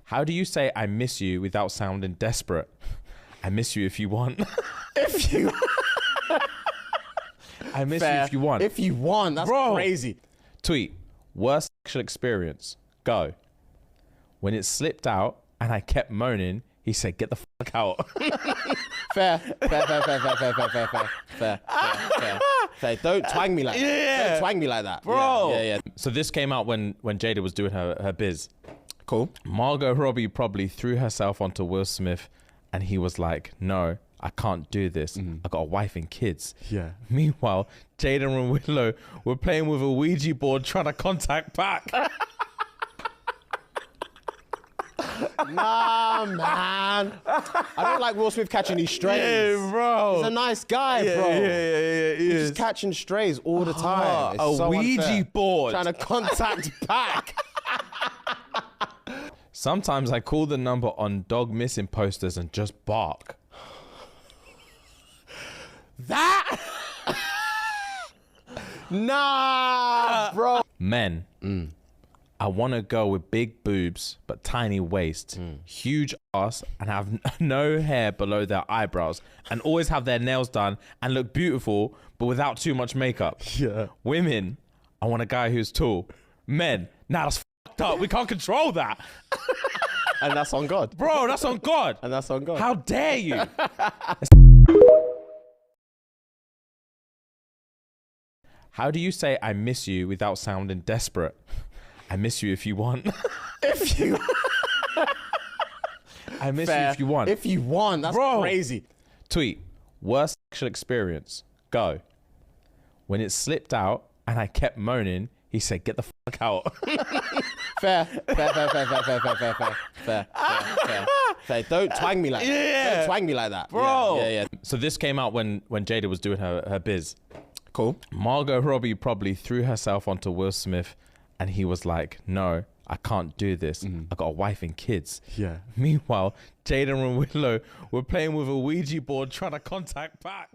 How do you say I miss you without sounding desperate? I miss you if you want. If you... I miss you Fair. if you want. If you want, that's Bro. crazy. Tweet, worst sexual experience. Go. When it slipped out and I kept moaning, he said, get the fuck out. Fair. Don't twang me like that. Yeah. Don't twang me like that. Bro. Yeah. So this came out when Jada was doing her biz. Cool. Margot Robbie probably threw herself onto Will Smith and he was like, no, I can't do this. I got a wife and kids. Yeah. Meanwhile, Jada and Willow were playing with a Ouija board trying to contact back. Nah, man. I don't like Will Smith catching these strays. Yeah, bro. He's a nice guy, bro. Yeah. He's just catching strays all the time. It's A so Ouija unfair. board. Trying to contact back. Sometimes I call the number on dog missing posters and just bark. That? Nah, bro. Men. I want to go with big boobs but tiny waist, huge ass, and have no hair below their eyebrows, and always have their nails done and look beautiful but without too much makeup. Yeah. Women, I want a guy who's tall. Men, nah, that's fucked up. We can't control that. And that's on God. Bro, that's on God. And that's on God. How dare you? How do you say I miss you without sounding desperate? I miss you if you want. If you... I miss Fair. you if you want. If you want, that's Bro. crazy. Tweet, worst sexual experience. Go. When it slipped out and I kept moaning, he said, get the fuck out. Fair. Don't twang me like that. Yeah. Don't twang me like that. Bro. Yeah. So this came out when Jada was doing her biz. Cool. Margot Robbie probably threw herself onto Will Smith and he was like, no, I can't do this. I got a wife and kids. Yeah. Meanwhile, Jada and Willow were playing with a Ouija board trying to contact back.